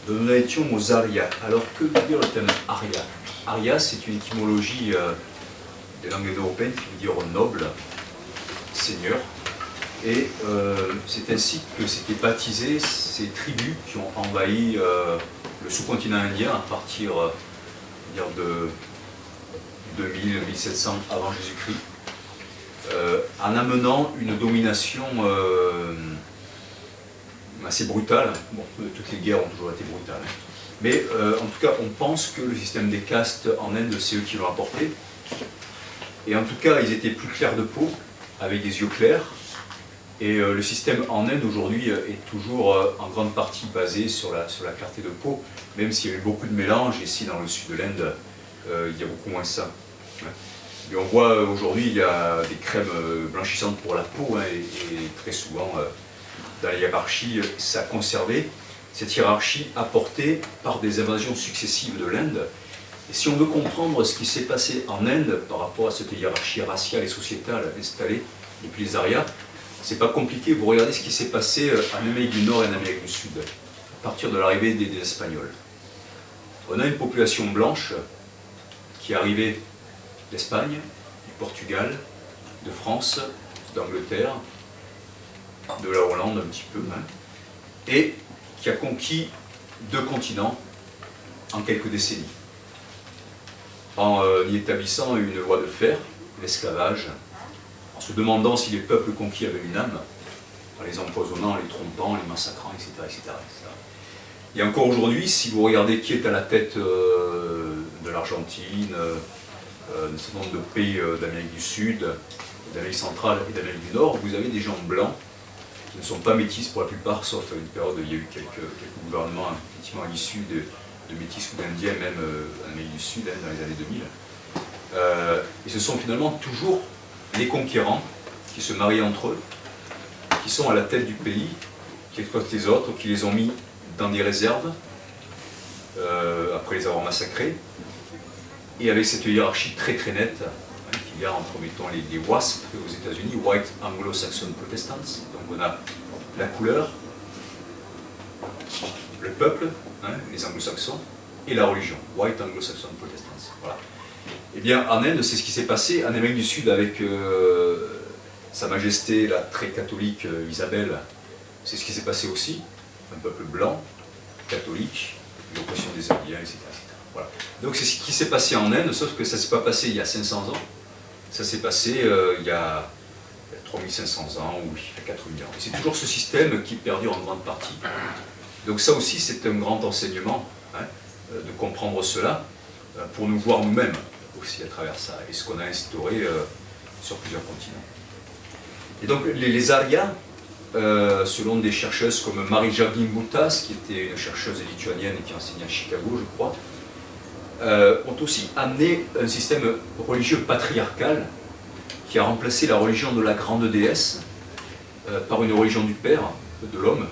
nous en étions aux Aryas. Alors, que veut dire le terme Arya? Arya, c'est une étymologie des langues indo-européennes qui veut dire noble, seigneur. Et c'est ainsi que s'étaient baptisées ces tribus qui ont envahi le sous-continent indien à partir de 2000-1700 avant Jésus-Christ, en amenant une domination assez brutale. Bon, toutes les guerres ont toujours été brutales, hein. Mais en tout cas, on pense que le système des castes en Inde, c'est eux qui l'ont apporté. Et en tout cas, ils étaient plus clairs de peau, avec des yeux clairs. Et le système en Inde aujourd'hui est toujours en grande partie basé sur la clarté de peau, même s'il y a eu beaucoup de mélanges. Ici, dans le sud de l'Inde, il y a beaucoup moins ça. Et on voit aujourd'hui, il y a des crèmes blanchissantes pour la peau, hein, et très souvent, dans la hiérarchie, ça a conservé cette hiérarchie apportée par des invasions successives de l'Inde. Et si on veut comprendre ce qui s'est passé en Inde par rapport à cette hiérarchie raciale et sociétale installée depuis les Aryas, c'est pas compliqué. Vous regardez ce qui s'est passé en Amérique du Nord et en Amérique du Sud, à partir de l'arrivée des Espagnols. On a une population blanche qui est arrivée d'Espagne, du Portugal, de France, d'Angleterre, de la Hollande un petit peu, hein, et qui a conquis 2 continents en quelques décennies, en y établissant une loi de fer, l'esclavage, en se demandant si les peuples conquis avaient une âme, en les empoisonnant, les trompant, les massacrant, etc. etc. Et encore aujourd'hui, si vous regardez qui est à la tête de l'Argentine, d'un certain nombre de pays d'Amérique du Sud, d'Amérique centrale et d'Amérique du Nord, vous avez des gens blancs qui ne sont pas métis pour la plupart, sauf une période où il y a eu quelques gouvernements effectivement issus de métis ou d'indiens, même en Amérique du Sud, hein, dans les années 2000. Et ce sont finalement toujours les conquérants qui se marient entre eux, qui sont à la tête du pays, qui exploitent les autres, qui les ont mis dans des réserves, après les avoir massacrés, et avec cette hiérarchie très très nette, hein, qu'il y a entre, mettons, les WASP aux États-Unis, White Anglo-Saxon Protestants. Donc on a la couleur, le peuple, hein, les anglo-saxons, et la religion, White Anglo-Saxon Protestants. Voilà. Eh bien, en Inde, c'est ce qui s'est passé en Amérique du Sud avec Sa Majesté, la très catholique Isabelle. C'est ce qui s'est passé aussi. Un peuple blanc, catholique, l'oppression des Indiens, etc. Voilà. Donc c'est ce qui s'est passé en Inde, sauf que ça ne s'est pas passé il y a 500 ans. Ça s'est passé il y a 3500 ans ou il y a 4000 ans. Et c'est toujours ce système qui perdure en grande partie. Donc ça aussi, c'est un grand enseignement, hein, de comprendre cela, pour nous voir nous-mêmes aussi à travers ça, et ce qu'on a instauré sur plusieurs continents. Et donc les Aryas, selon des chercheuses comme Marija Gimbuttas, qui était une chercheuse lituanienne et qui enseignait à Chicago, je crois, ont aussi amené un système religieux patriarcal qui a remplacé la religion de la grande déesse par une religion du père, de l'homme,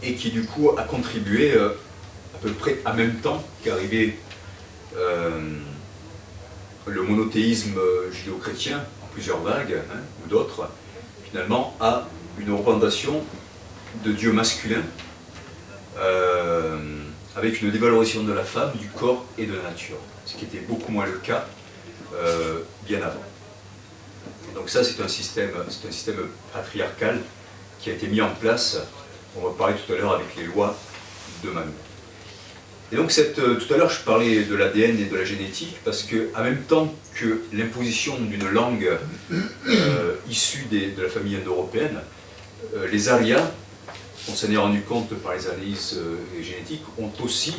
et qui du coup a contribué à peu près en même temps qu'arrivait le monothéisme judéo-chrétien, en plusieurs vagues, hein, ou d'autres, finalement, à une représentation de Dieu masculin, avec une dévalorisation de la femme, du corps et de la nature, ce qui était beaucoup moins le cas bien avant. Donc ça, c'est un système patriarcal qui a été mis en place, on va parler tout à l'heure avec les lois de Manu. Et donc tout à l'heure je parlais de l'ADN et de la génétique parce que en même temps que l'imposition d'une langue issue de la famille indo-européenne, les Aryas, on s'en est rendu compte par les analyses génétiques, ont aussi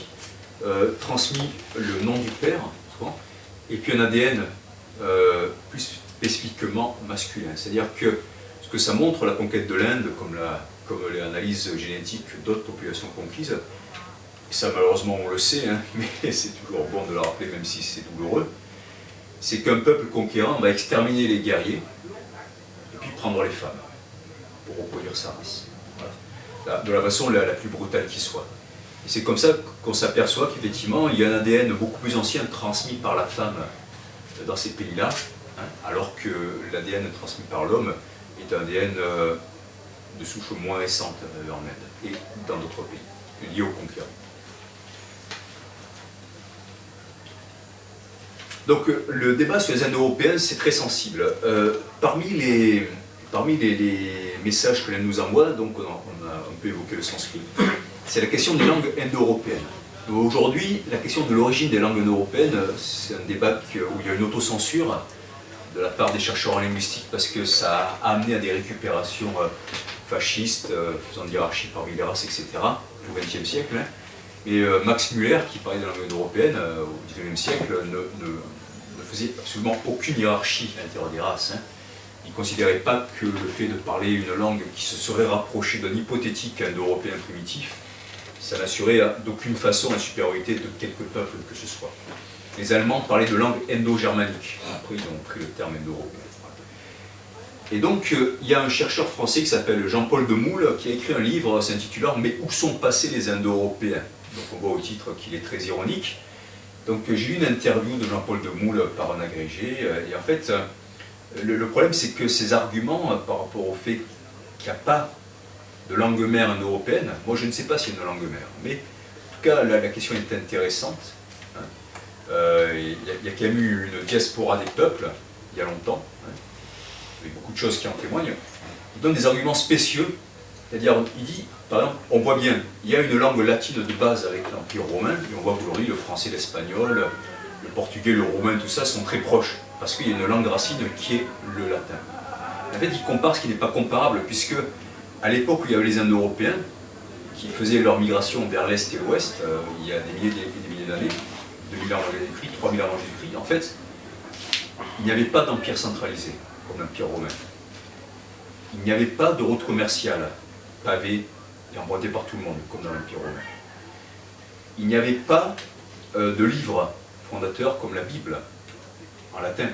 transmis le nom du père, souvent, et puis un ADN plus spécifiquement masculin. C'est-à-dire que ce que ça montre, la conquête de l'Inde, comme les analyses génétiques d'autres populations conquises, et ça malheureusement on le sait, hein, mais c'est toujours bon de le rappeler même si c'est douloureux, c'est qu'un peuple conquérant va exterminer les guerriers et puis prendre les femmes pour reproduire sa race. Voilà. De la façon la plus brutale qui soit. Et c'est comme ça qu'on s'aperçoit qu'effectivement il y a un ADN beaucoup plus ancien transmis par la femme dans ces pays-là, hein, alors que l'ADN transmis par l'homme est un ADN de souche moins récente en Inde et dans d'autres pays, liées au conquérant. Donc le débat sur les Indo-Européens, c'est très sensible. Parmi les messages que l'on nous envoie, donc on a un peu évoqué le sanskrit, c'est la question des langues indo-européennes. Aujourd'hui, la question de l'origine des langues indo-européennes, c'est un débat où il y a une autocensure de la part des chercheurs en linguistique parce que ça a amené à des récupérations fascistes, faisant de hiérarchie parmi les races, etc., au XXe siècle. Et Max Müller, qui parlait des langues indo-européennes au XIXe siècle, ne faisait absolument aucune hiérarchie à l'intérieur des races. Il ne considérait pas que le fait de parler une langue qui se serait rapprochée d'un hypothétique indo-européen primitif, ça n'assurait d'aucune façon la supériorité de quelque peuple que ce soit. Les Allemands parlaient de langue indo-germanique. Après, ils ont pris le terme indo-européen. Et donc, il y a un chercheur français qui s'appelle Jean-Paul Demoule qui a écrit un livre s'intitulant « Mais où sont passés les Indo-Européens ?» Donc on voit au titre qu'il est très ironique. Donc j'ai eu une interview de Jean-Paul Demoule par un agrégé, et en fait, le problème c'est que ces arguments par rapport au fait qu'il n'y a pas de langue mère indo-européenne, moi je ne sais pas s'il y a une langue mère, mais en tout cas la question est intéressante. Il y a quand même eu une diaspora des peuples, il y a longtemps, avec beaucoup de choses qui en témoignent. Il donne des arguments spécieux, c'est-à-dire il dit, par exemple, on voit bien, il y a une langue latine de base avec l'Empire romain, et on voit qu'aujourd'hui le français, l'espagnol, le portugais, le roumain, tout ça sont très proches, parce qu'il y a une langue racine qui est le latin. En fait, il compare ce qui n'est pas comparable, puisque à l'époque où il y avait les Indo-Européens, qui faisaient leur migration vers l'Est et l'Ouest, il y a des milliers et des milliers d'années, 2000 ans avant Jésus-Christ, 3000 ans avant Jésus-Christ, en fait, il n'y avait pas d'empire centralisé, comme l'Empire romain. Il n'y avait pas de route commerciale pavée et empruntée par tout le monde, comme dans l'Empire romain. Il n'y avait pas de livre fondateur comme la Bible, en latin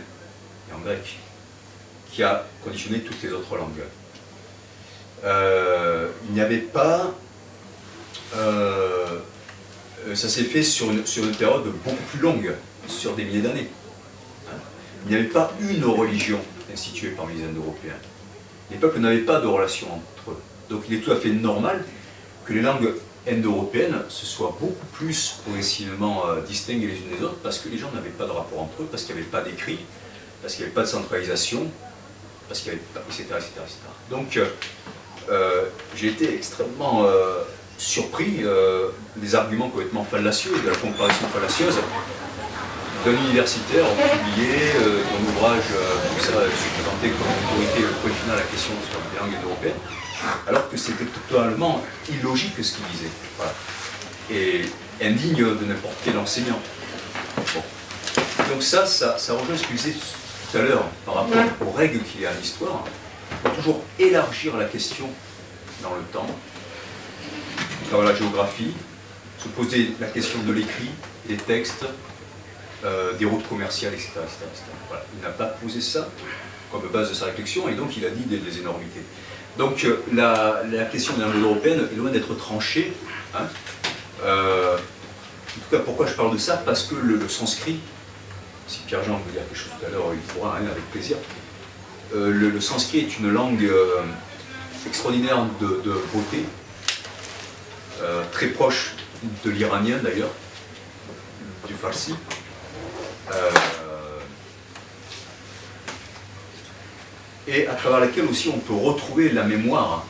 et en grec, qui a conditionné toutes les autres langues. Il n'y avait pas... ça s'est fait sur une période beaucoup plus longue, sur des milliers d'années. Il n'y avait pas une religion instituée parmi les Indo-Européens. Les peuples n'avaient pas de relation entre eux. Donc il est tout à fait normal que les langues indo-européennes se soient beaucoup plus progressivement distinguées les unes des autres parce que les gens n'avaient pas de rapport entre eux, parce qu'il n'y avait pas d'écrit, parce qu'il n'y avait pas de centralisation, parce qu'il n'y avait pas, etc., etc., etc. Donc j'ai été extrêmement surpris des arguments complètement fallacieux, de la comparaison fallacieuse d'un universitaire publié d'un ouvrage comme ça, présenté comme autorité le point final à la question sur les langues indo-européennes, alors que c'était totalement illogique ce qu'il disait. Voilà. Et indigne de n'importe quel enseignant. Bon. Donc ça rejoint ce que je disais tout à l'heure par rapport aux règles qu'il y a à l'histoire. Il faut toujours élargir la question dans le temps, dans la géographie, se poser la question de l'écrit, des textes, des routes commerciales, etc. Voilà. Il n'a pas posé ça comme base de sa réflexion et donc il a dit des énormités. Donc la question de la langue européenne est loin d'être tranchée. Hein. En tout cas, pourquoi je parle de ça? Parce que le sanskrit, si Pierre-Jean veut dire quelque chose tout à l'heure, il pourra, hein, avec plaisir. Le sanskrit est une langue extraordinaire de beauté, très proche de l'iranien d'ailleurs, du farsi. Et à travers laquelle aussi on peut retrouver la mémoire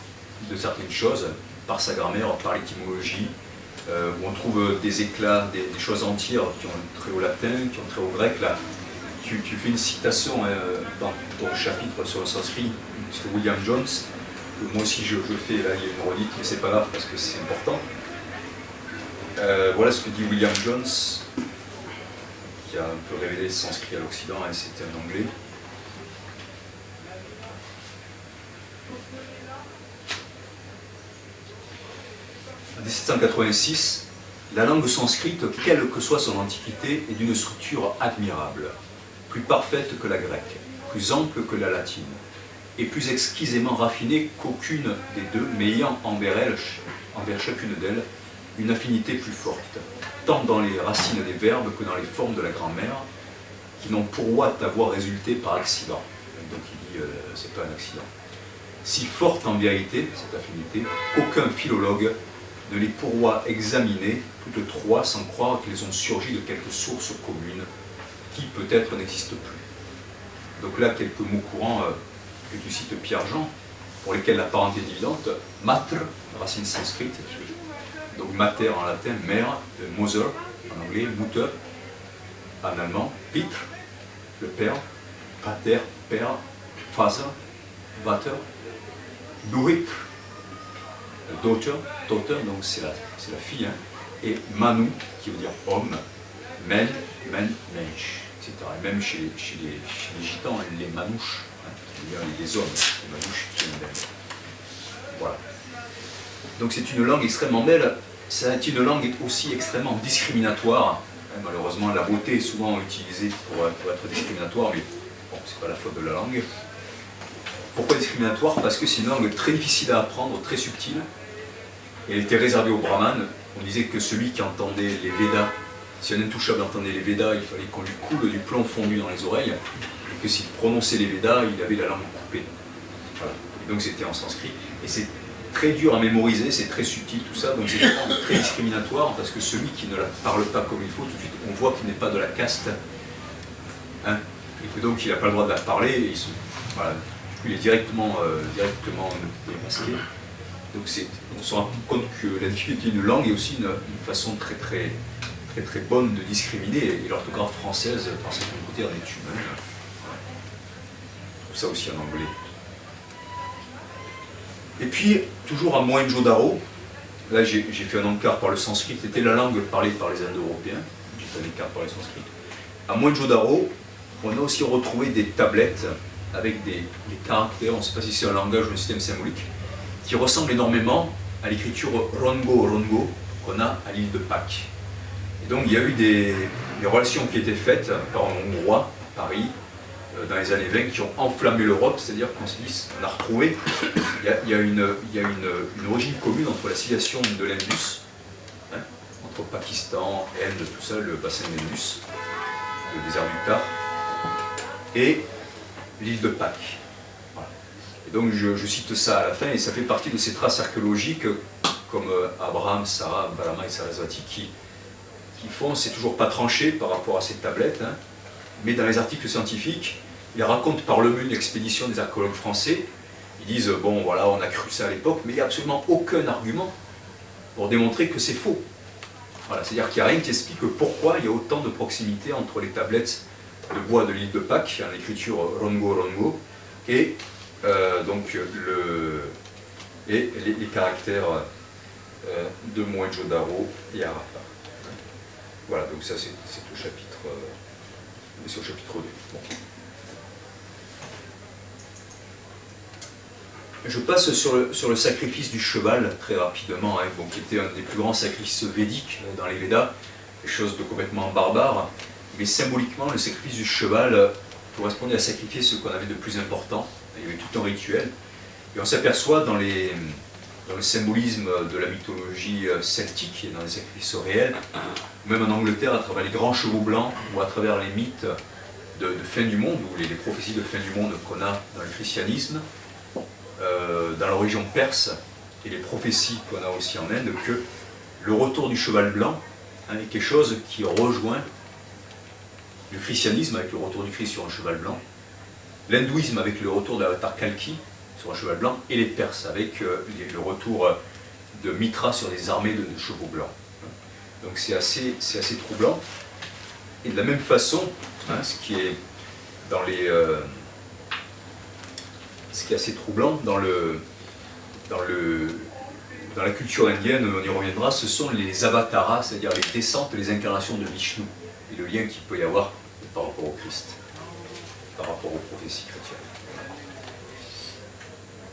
de certaines choses par sa grammaire, par l'étymologie, où on trouve des éclats, des choses entières qui ont trait au latin, qui ont trait au grec. Là, tu fais une citation dans ton chapitre sur le sanskrit, c'est William Jones, que moi aussi je fais, là il y a une redite, mais c'est pas grave parce que c'est important. Voilà ce que dit William Jones, qui a un peu révélé le sanskrit à l'Occident, hein, c'était un anglais. En 1786, la langue sanscrite, quelle que soit son antiquité, est d'une structure admirable, plus parfaite que la grecque, plus ample que la latine, et plus exquisément raffinée qu'aucune des deux, mais ayant envers chacune d'elles une affinité plus forte, tant dans les racines des verbes que dans les formes de la grammaire, qui n'ont pour ouate d'avoir résulté par accident. Donc il dit, c'est pas un accident. si forte en vérité, cette affinité, qu'aucun philologue ne les pourra examiner toutes trois sans croire qu'elles ont surgi de quelque source commune qui peut-être n'existe plus. Donc là, quelques mots courants que tu cites Pierre-Jean, pour lesquels la parenté est évidente. Mater, racine sanscrite, donc mater en latin, mère, mother en anglais, Mutter en allemand, Pitre, le père, pater, père, Vater, Vater, Durit, daughter, donc c'est la fille, hein, et Manu, qui veut dire homme, men, mensch, etc. Et même chez les gitans, les manouches, hein, qui veut dire les hommes, les manouches qui viennent d'elle. Voilà. Donc c'est une langue extrêmement belle, c'est une langue aussi extrêmement discriminatoire. Malheureusement, la beauté est souvent utilisée pour être discriminatoire, mais bon, c'est pas la faute de la langue. Pourquoi discriminatoire? Parce que c'est une langue très difficile à apprendre, très subtile. Elle était réservée aux brahmanes. On disait que celui qui entendait les Védas, si un intouchable entendait les Védas, il fallait qu'on lui coule du plomb fondu dans les oreilles, et que s'il prononçait les Védas, il avait la langue coupée. Voilà. Et donc c'était en sanskrit. Et c'est très dur à mémoriser, c'est très subtil tout ça, donc c'est une langue très discriminatoire, parce que celui qui ne la parle pas comme il faut, tout de suite on voit qu'il n'est pas de la caste, hein, et que donc il n'a pas le droit de la parler, et voilà, il est directement démasqué. Donc on se rend compte que la difficulté d'une langue est aussi une façon très bonne de discriminer, et l'orthographe française, par certains côtés, en est humaine. Tout ça aussi en anglais. Et puis, toujours à Mohenjo-Daro, là j'ai fait un encart par le sanskrit, c'était la langue parlée par les Indo-Européens, j'ai fait un encart par le sanskrit. À Mohenjo-Daro, on a aussi retrouvé des tablettes avec des caractères, on ne sait pas si c'est un langage ou un système symbolique, qui ressemblent énormément à l'écriture Rongo qu'on a à l'île de Pâques. Et donc il y a eu des relations qui étaient faites par un Hongrois à Paris dans les années 20 qui ont enflammé l'Europe, c'est-à-dire qu'on s'est dit, on a retrouvé, il y a une origine commune entre la civilisation de l'Indus, hein, entre Pakistan, Inde, tout ça, le bassin de l'Indus, le désert du Tar, et l'île de Pâques. Voilà. Et donc je cite ça à la fin, et ça fait partie de ces traces archéologiques comme Abraham, Sarah, Balama et Sarasvati qui font, c'est toujours pas tranché par rapport à ces tablettes, hein, mais dans les articles scientifiques, ils racontent par le menu l'expédition des archéologues français. Ils disent, bon voilà, on a cru ça à l'époque, mais il n'y a absolument aucun argument pour démontrer que c'est faux. Voilà, c'est-à-dire qu'il n'y a rien qui explique pourquoi il y a autant de proximité entre les tablettes de bois de l'île de Pâques, en écriture Rongo, et les caractères de Mohenjo-Daro et Harappa. Voilà, donc ça c'est au chapitre, c'est au chapitre 2. Bon. Je passe sur le sacrifice du cheval très rapidement, hein, bon, qui était un des plus grands sacrifices védiques dans les Védas, quelque chose de complètement barbare, mais symboliquement le sacrifice du cheval correspondait à sacrifier ce qu'on avait de plus important. Il y avait tout un rituel, et on s'aperçoit dans le symbolisme de la mythologie celtique et dans les sacrifices réels, même en Angleterre, à travers les grands chevaux blancs ou à travers les mythes de fin du monde, ou les prophéties de fin du monde qu'on a dans le christianisme, dans la religion perse et les prophéties qu'on a aussi en Inde, que le retour du cheval blanc, hein, est quelque chose qui rejoint le christianisme avec le retour du Christ sur un cheval blanc, l'hindouisme avec le retour de l'avatar Kalki sur un cheval blanc, et les Perses avec le retour de Mitra sur des armées de chevaux blancs. Donc c'est assez troublant. Et de la même façon, hein, ce qui est assez troublant dans la culture indienne, on y reviendra, ce sont les avataras, c'est-à-dire les descentes, les incarnations de Vishnu, et le lien qu'il peut y avoir par rapport au Christ, par rapport aux prophéties chrétiennes.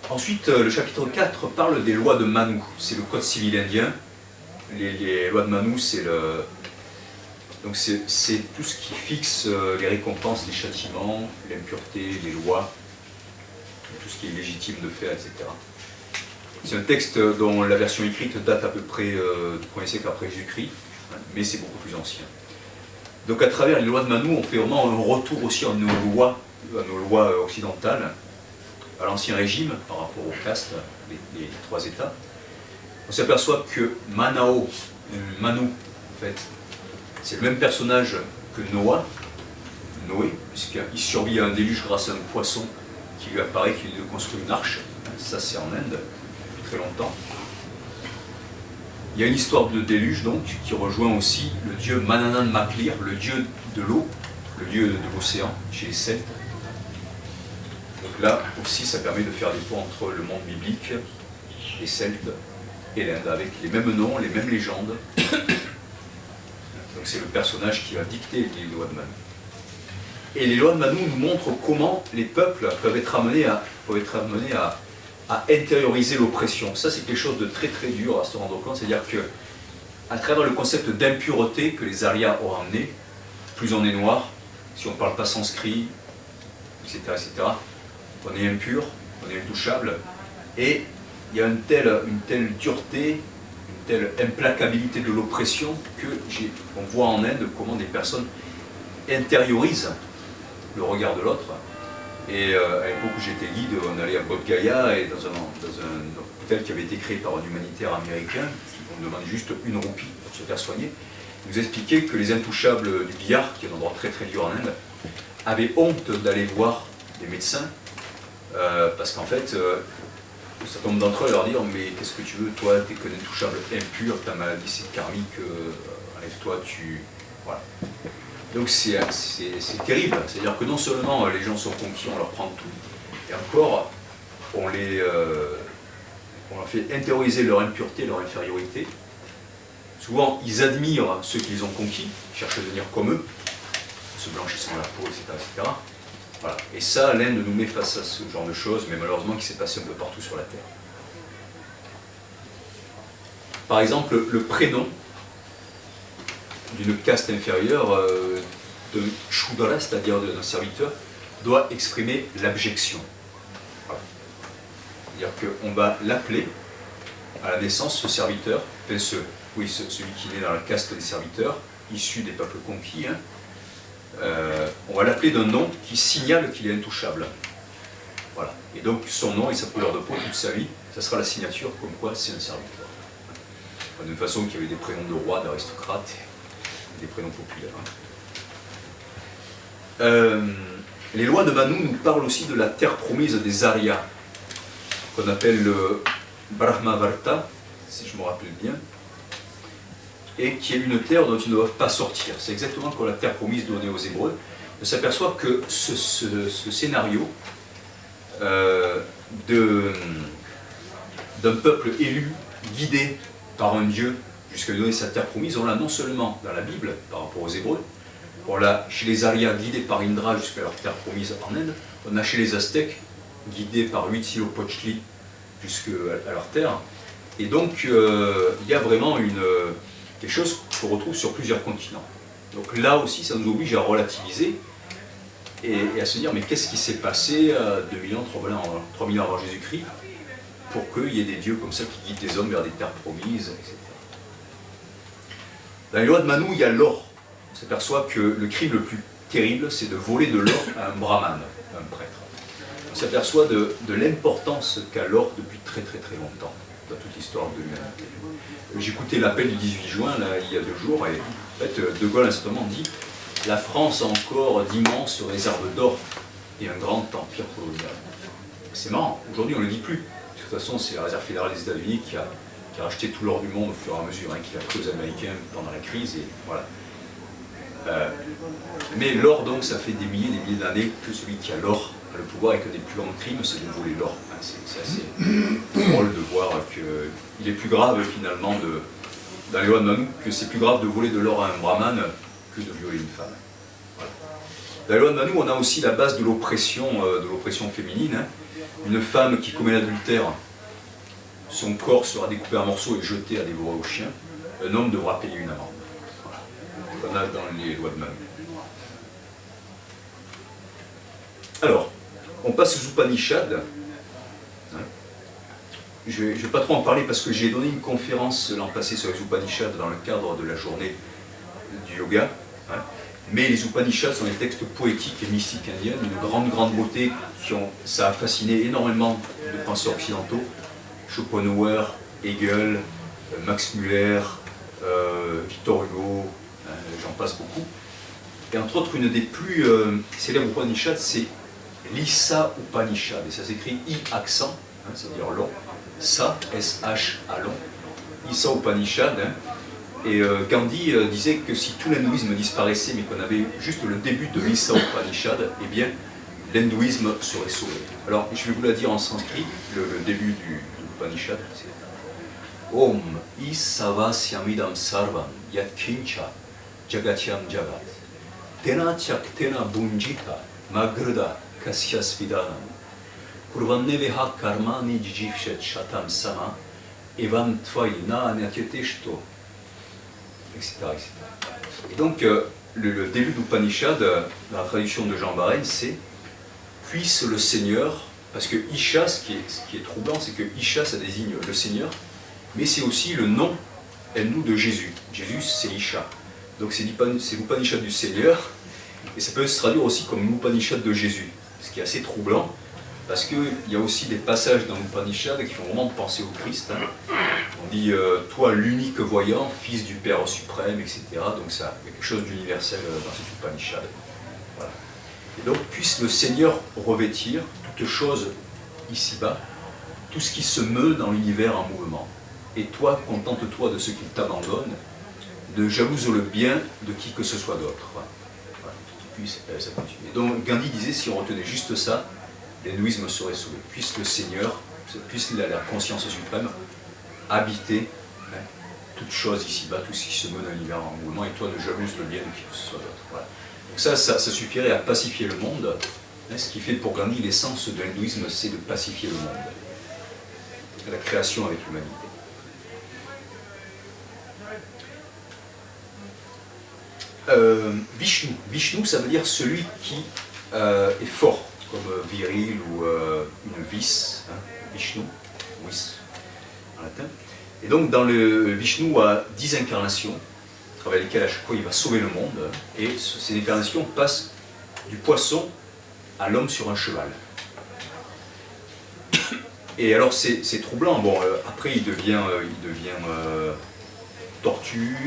Ensuite, le chapitre 4 parle des lois de Manu, c'est le code civil indien. Les lois de Manu, c'est tout ce qui fixe les récompenses, les châtiments, l'impureté, les lois, tout ce qui est légitime de faire, etc. C'est un texte dont la version écrite date à peu près du 1er siècle après Jésus-Christ, hein, mais c'est beaucoup plus ancien. Donc à travers les lois de Manu, on fait vraiment un retour aussi à nos lois occidentales, à l'Ancien Régime par rapport aux castes, les trois États, on s'aperçoit que Manu, en fait, c'est le même personnage que Noé, puisqu'il survit à un déluge grâce à un poisson qui lui apparaît, qui lui construit une arche. Ça, c'est en Inde, depuis très longtemps. Il y a une histoire de déluge, donc, qui rejoint aussi le dieu Mananan Maklir, le dieu de l'eau, le dieu de l'océan, chez les Celtes. Donc là aussi, ça permet de faire des ponts entre le monde biblique, les Celtes et l'Inde, avec les mêmes noms, les mêmes légendes. Donc c'est le personnage qui va dicter les lois de Manu. Et les lois de Manu nous montrent comment les peuples peuvent être amenés à intérioriser l'oppression. Ça, c'est quelque chose de très très dur à se rendre compte. C'est-à-dire que, à travers le concept d'impureté que les Aryas ont amené, plus on est noir, si on ne parle pas sanskrit, etc., on est impur, on est intouchable, et il y a une telle dureté, une telle implacabilité de l'oppression que on voit en Inde comment des personnes intériorisent le regard de l'autre. Et à l'époque où j'étais guide, on allait à Bodh Gaya et dans un hôtel qui avait été créé par un humanitaire américain, on demandait juste une roupie pour se faire soigner. Il nous expliquait que les intouchables du Bihar, qui est un endroit très très dur en Inde, avaient honte d'aller voir des médecins parce qu'en fait, un certain nombre d'entre eux leur dire mais qu'est-ce que tu veux, toi, t'es qu'un intouchable impur, ta maladie c'est karmique, enlève-toi, voilà. Donc c'est terrible, c'est-à-dire que non seulement les gens sont conquis, on leur prend tout, et encore, on leur fait intérioriser leur impureté, leur infériorité. Souvent, ils admirent ceux qu'ils ont conquis, ils cherchent à devenir comme eux, se blanchissant la peau, etc. Voilà. Et ça, l'Inde nous met face à ce genre de choses, mais malheureusement qui s'est passé un peu partout sur la Terre. Par exemple, le prénom d'une caste inférieure, de Shudra, c'est-à-dire d'un serviteur, doit exprimer l'abjection. Voilà. C'est-à-dire qu'on va l'appeler à la naissance, ce serviteur, enfin celui qui naît dans la caste des serviteurs, issu des peuples conquis, on va l'appeler d'un nom qui signale qu'il est intouchable. Voilà. Et donc son nom et sa couleur de peau toute sa vie, ça sera la signature comme quoi c'est un serviteur. De la même façon qu'il y avait des prénoms de rois, d'aristocrates, des prénoms populaires. Les lois de Manu nous parlent aussi de la terre promise des Aryas, qu'on appelle le Brahmavarta, si je me rappelle bien, et qui est une terre dont ils ne doivent pas sortir. C'est exactement comme la terre promise donnée aux Hébreux. On s'aperçoit que ce scénario d'un peuple élu, guidé par un Dieu jusqu'à donner sa terre promise, on l'a non seulement dans la Bible par rapport aux Hébreux, on l'a chez les Aryas guidés par Indra jusqu'à leur terre promise en Inde, on a chez les Aztèques guidés par Huitzilopochtli jusqu'à leur terre, et donc il y a vraiment quelque chose qu'on retrouve sur plusieurs continents. Donc là aussi, ça nous oblige à relativiser et à se dire mais qu'est-ce qui s'est passé 2000 ans, 3000 ans avant Jésus-Christ pour qu'il y ait des dieux comme ça qui guident des hommes vers des terres promises, etc. Dans les lois de Manu, il y a l'or. On s'aperçoit que le crime le plus terrible, c'est de voler de l'or à un brahman, un prêtre. On s'aperçoit de l'importance qu'a l'or depuis très très très longtemps dans toute l'histoire de l'humanité. J'écoutais l'appel du 18 juin, là, il y a 2 jours, et en fait, De Gaulle à ce moment dit « La France a encore d'immenses réserves d'or et un grand empire colonial ». C'est marrant, aujourd'hui on ne le dit plus. De toute façon, c'est la Réserve fédérale des États-Unis qui a racheté tout l'or du monde au fur et à mesure, qu'il a pris aux Américains pendant la crise, et voilà. Mais l'or, donc, ça fait des milliers d'années que celui qui a l'or a le pouvoir, et que des plus grands crimes, c'est de voler l'or. C'est assez drôle de voir qu'il est plus grave, finalement, dans les lois de Manu, que c'est plus grave de voler de l'or à un brahman que de violer une femme. Voilà. Dans les lois de Manu, on a aussi la base de l'oppression féminine. Une femme qui commet l'adultère, son corps sera découpé en morceaux et jeté à dévorer aux chiens. Un homme devra payer une amende. On a dans les lois de Manu. Alors, on passe aux Upanishads. Je ne vais pas trop en parler parce que j'ai donné une conférence l'an passé sur les Upanishads dans le cadre de la journée du yoga. Mais les Upanishads sont des textes poétiques et mystiques indiens, d'une grande beauté, ça a fasciné énormément de penseurs occidentaux, Schopenhauer, Hegel, Max Muller, Victor Hugo, j'en passe beaucoup. Et entre autres, une des plus célèbres Upanishads, c'est l'Isa Upanishad, et ça s'écrit I accent, c'est-à-dire long, Sa, S-H, A long, Isa Upanishad, et Gandhi disait que si tout l'hindouisme disparaissait, mais qu'on avait juste le début de l'Isa Upanishad, eh bien, l'hindouisme serait sauvé. Alors, je vais vous la dire en sanskrit, le début du Upanishad, c'est Om Isava Syamidam Sarvam Yat Kincha Jagatyam Jagat Tena Chak Tena Bunjita Magruda Kasyas Vidanam Kurvanneveha Karmani Jijivshet Shatam Sama Evam Tvai Na Anatyateshto, etc. Et donc, le début d'Upanishad, dans la traduction de Jean Barène, c'est puisse le Seigneur, parce que Isha, ce qui est troublant, c'est que Isha, ça désigne le Seigneur, mais c'est aussi le nom, nous, de Jésus. Jésus, c'est Isha. Donc c'est l'Upanishad du Seigneur, et ça peut se traduire aussi comme l'Upanishad de Jésus, ce qui est assez troublant, parce qu'il y a aussi des passages dans l'Upanishad qui font vraiment penser au Christ. On dit « toi l'unique voyant, fils du Père suprême », etc. Donc ça, il y a quelque chose d'universel dans cet Upanishad. Voilà. Et donc, puisse le Seigneur revêtir toute chose ici-bas, tout ce qui se meut dans l'univers en mouvement. Et toi, contente-toi de ce qu'il t'abandonne, ne jalouse le bien de qui que ce soit d'autre. Voilà. Puisse ça continue. Et donc, Gandhi disait, si on retenait juste ça, l'hindouisme serait sauvé. Puisse le Seigneur, puisse la conscience suprême, habiter toute chose ici-bas, tout ce qui se meut dans l'univers en mouvement, et toi, ne jalouse le bien de qui que ce soit d'autre. Voilà. Donc ça suffirait à pacifier le monde. Ce qui fait pour Gandhi l'essence de l'hindouisme, c'est de pacifier le monde. La création avec l'humanité. Vishnu. Vishnu, ça veut dire celui qui est fort, comme viril ou une vis. Vishnu, vis en latin. Et donc dans le Vishnu a 10 incarnations, à travers lesquelles à chaque fois il va sauver le monde, et ces incarnations passent du poisson à l'homme sur un cheval. Et alors c'est troublant. Bon, après il devient tortue,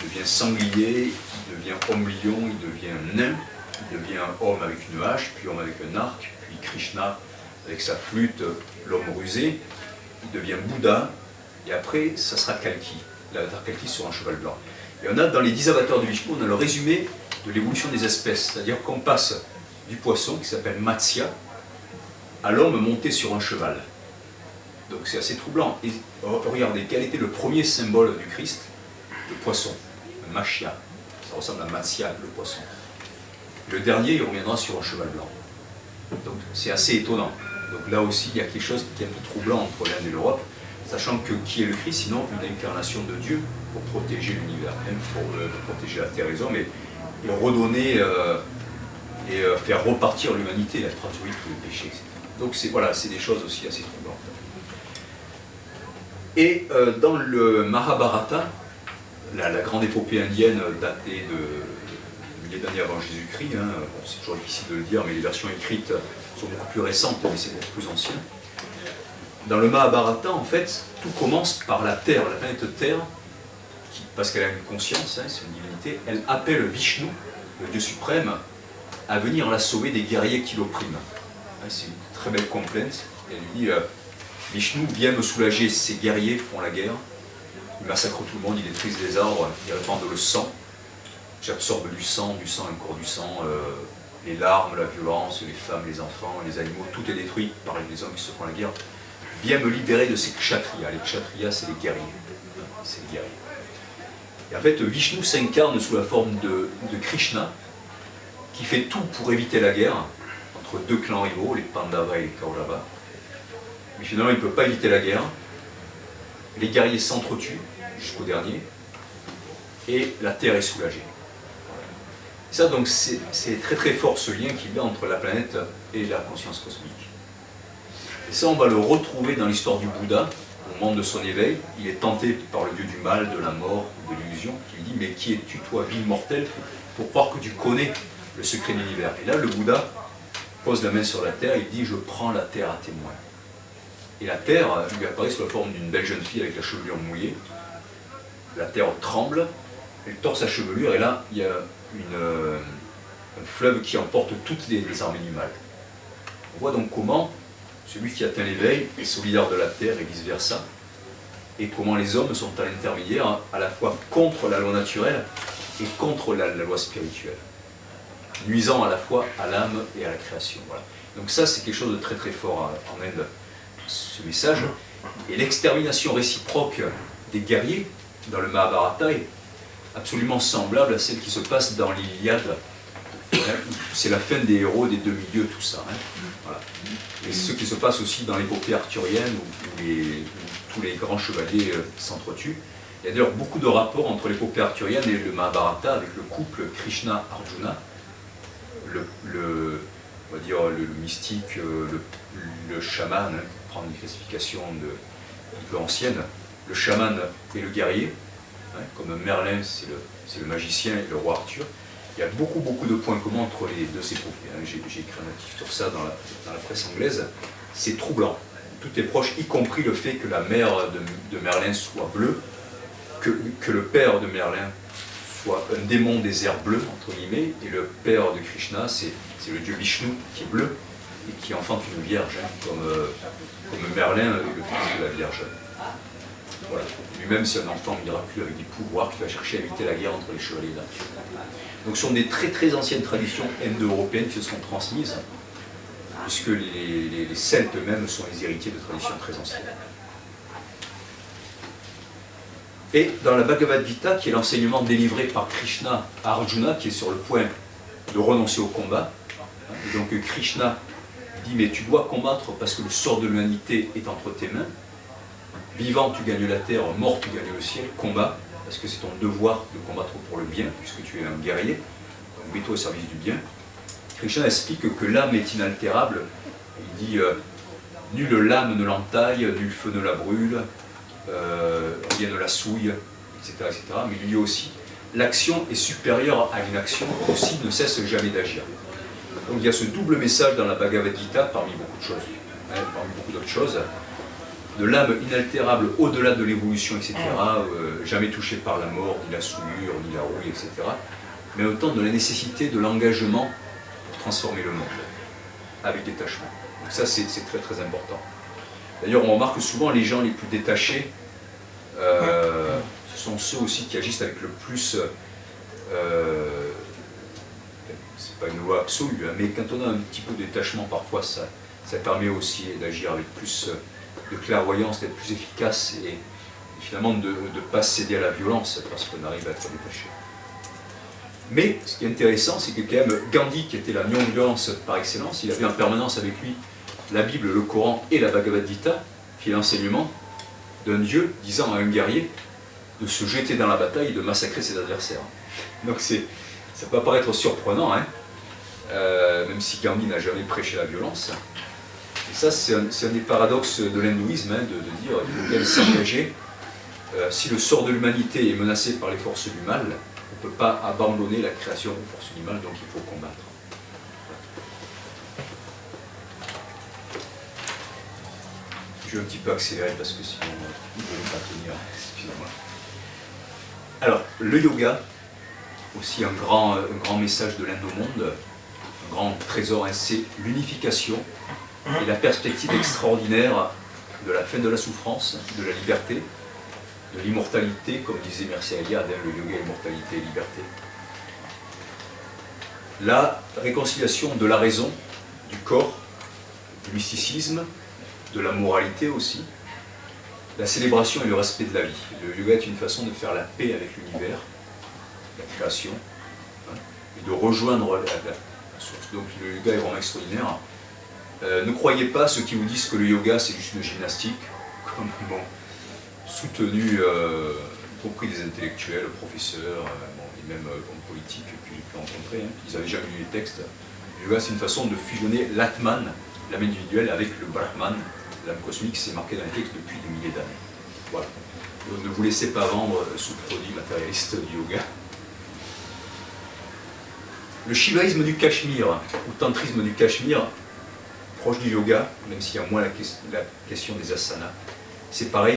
il devient sanglier, il devient homme-lion, il devient nain, il devient homme avec une hache, puis homme avec un arc, puis Krishna avec sa flûte, l'homme rusé, il devient Bouddha, et après ça sera Kalki, l'avatar Kalki sur un cheval blanc. Et on a dans les 10 avatars de Vishnu, on a le résumé de l'évolution des espèces, c'est-à-dire qu'on passe du poisson, qui s'appelle Matsya, à l'homme monté sur un cheval. Donc c'est assez troublant. Et regardez, quel était le premier symbole du Christ? Le poisson, le Machia. Ça ressemble à Matsya, le poisson. Le dernier, il reviendra sur un cheval blanc. Donc c'est assez étonnant. Donc là aussi, il y a quelque chose qui est un peu troublant entre l'Inde et l'Europe, sachant que qui est le Christ, sinon une incarnation de Dieu pour protéger l'univers, même pour protéger la terre et les hommes, et redonner et faire repartir l'humanité, la tragédie du péché, etc. Donc voilà, c'est des choses aussi assez troublantes. Et dans le Mahabharata, la grande épopée indienne datée de milliers d'années avant Jésus-Christ, bon, c'est toujours difficile de le dire, mais les versions écrites sont beaucoup plus récentes, mais c'est beaucoup plus ancien. Dans le Mahabharata, en fait, tout commence par la Terre, la planète Terre, qui, parce qu'elle a une conscience, c'est une divinité, elle appelle Vishnu, le Dieu suprême, à venir la sauver des guerriers qui l'oppriment. C'est une très belle complainte. Elle lui dit Vishnu vient me soulager, ces guerriers font la guerre, ils massacrent tout le monde, ils détruisent les arbres, ils répandent le sang, j'absorbe du sang, encore du sang, les larmes, la violence, les femmes, les enfants, les animaux, tout est détruit par les hommes qui se font la guerre. Viens me libérer de ces kshatriyas. Les kshatriyas, c'est les guerriers. C'est les guerriers. Et en fait, Vishnu s'incarne sous la forme de Krishna, qui fait tout pour éviter la guerre entre deux clans rivaux, les Pandavas et les Kaurava. Mais finalement, il ne peut pas éviter la guerre. Les guerriers s'entretuent jusqu'au dernier, et la Terre est soulagée. Et ça, donc, c'est très très fort ce lien qu'il y a entre la planète et la conscience cosmique. Et ça, on va le retrouver dans l'histoire du Bouddha. au moment de son éveil, il est tenté par le dieu du mal, de la mort, de l'illusion, qui lui dit « Mais qui es-tu, toi, vil mortel, pour croire que tu connais le secret de l'univers ?» Et là, le Bouddha pose la main sur la terre et il dit « Je prends la terre à témoin. » Et la terre lui apparaît sous la forme d'une belle jeune fille avec la chevelure mouillée. La terre tremble, elle tord sa chevelure, et là, il y a un fleuve qui emporte toutes les armées du mal. On voit donc comment celui qui atteint l'éveil est solidaire de la terre et vice-versa, et comment les hommes sont à l'intermédiaire, à la fois contre la loi naturelle et contre la loi spirituelle, nuisant à la fois à l'âme et à la création. Voilà. Donc ça, c'est quelque chose de très très fort en Inde, ce message. Et l'extermination réciproque des guerriers dans le Mahabharata est absolument semblable à celle qui se passe dans l'Iliade. C'est la fin des héros, des demi-dieux, tout ça. Hein. Voilà. Et ce qui se passe aussi dans l'épopée arthurienne, où tous les grands chevaliers s'entretuent. Il y a d'ailleurs beaucoup de rapports entre l'épopée arthurienne et le Mahabharata, avec le couple Krishna-Arjuna, on va dire le mystique, le chaman, hein, pour prendre une classification un peu ancienne, le chaman et le guerrier, hein, comme Merlin, c'est le magicien et le roi Arthur. Il y a beaucoup de points communs entre les deux épopées. Hein. J'ai écrit un article sur ça dans la presse anglaise. C'est troublant. Tout est proche, y compris le fait que la mère de Merlin soit bleue, que le père de Merlin soit un démon des airs bleus, entre guillemets, et le père de Krishna, c'est le dieu Vishnu qui est bleu et qui enfante une vierge, hein, comme Merlin, le fils de la Vierge. Voilà. Lui-même, c'est un enfant miraculeux avec des pouvoirs qui va chercher à éviter la guerre entre les chevaliers d'Arthur. Donc ce sont des très anciennes traditions indo-européennes qui se sont transmises, puisque les Celtes eux-mêmes sont les héritiers de traditions très anciennes. Et dans la Bhagavad Gita, qui est l'enseignement délivré par Krishna à Arjuna, qui est sur le point de renoncer au combat, et donc Krishna dit « Mais tu dois combattre parce que le sort de l'humanité est entre tes mains. Vivant, tu gagnes la terre, mort, tu gagnes le ciel. Combat, parce que c'est ton devoir de combattre pour le bien, puisque tu es un guerrier. Donc mets-toi au service du bien. » Krishna explique que l'âme est inaltérable. Il dit « Nulle lame ne l'entaille, nul feu ne la brûle, rien ne la souille, etc., etc. » Mais il dit aussi « L'action est supérieure à l'inaction, aussi ne cesse jamais d'agir. » Donc il y a ce double message dans la Bhagavad Gita, parmi beaucoup de choses, hein, parmi beaucoup d'autres choses, de l'âme inaltérable au-delà de l'évolution, etc., jamais touchée par la mort, ni la souillure, ni la rouille, etc., mais autant de la nécessité de l'engagement pour transformer le monde, avec détachement. Donc ça, c'est très important. D'ailleurs, on remarque souvent les gens les plus détachés, ce sont ceux aussi qui agissent avec le plus... c'est pas une loi absolue, hein, mais quand on a un petit peu de détachement, parfois, ça permet aussi d'agir avec plus de clairvoyance, d'être plus efficace et finalement de ne pas céder à la violence parce qu'on arrive à être détaché. Mais ce qui est intéressant, c'est que quand même Gandhi, qui était la non-violence par excellence, il avait en permanence avec lui la Bible, le Coran et la Bhagavad Gita, qui est l'enseignement d'un dieu disant à un guerrier de se jeter dans la bataille et de massacrer ses adversaires. Donc ça peut paraître surprenant, hein, même si Gandhi n'a jamais prêché la violence. Et ça, c'est un des paradoxes de l'hindouisme, hein, de dire qu'il faut bien s'engager. Si le sort de l'humanité est menacé par les forces du mal, on ne peut pas abandonner la création aux forces du mal, donc il faut combattre. Je vais un petit peu accélérer parce que sinon on ne peut pas tenir. Excusez-moi. Alors, le yoga, aussi un grand message de l'Inde au monde, un grand trésor, hein, c'est l'unification et la perspective extraordinaire de la fin de la souffrance, de la liberté, de l'immortalité, comme disait Mircea Eliade, le yoga, immortalité et liberté. La réconciliation de la raison, du corps, du mysticisme, de la moralité aussi, la célébration et le respect de la vie. Le yoga est une façon de faire la paix avec l'univers, la création, hein, et de rejoindre la source. Donc le yoga est vraiment extraordinaire. Ne croyez pas ceux qui vous disent que le yoga c'est juste une gymnastique, comme bon, soutenu, y compris des intellectuels, professeurs, et même hommes politiques que j'ai pu rencontrer, hein. Ils n'avaient jamais lu les textes. Le yoga c'est une façon de fusionner l'Atman, l'âme individuelle, avec le Brahman, l'âme cosmique, c'est marqué dans les textes depuis des milliers d'années. vous laissez pas vendre sous produit matérialiste du yoga. Le shivaïsme du Cachemire, ou tantrisme du Cachemire, proche du yoga, même s'il y a moins la question des asanas, c'est pareil.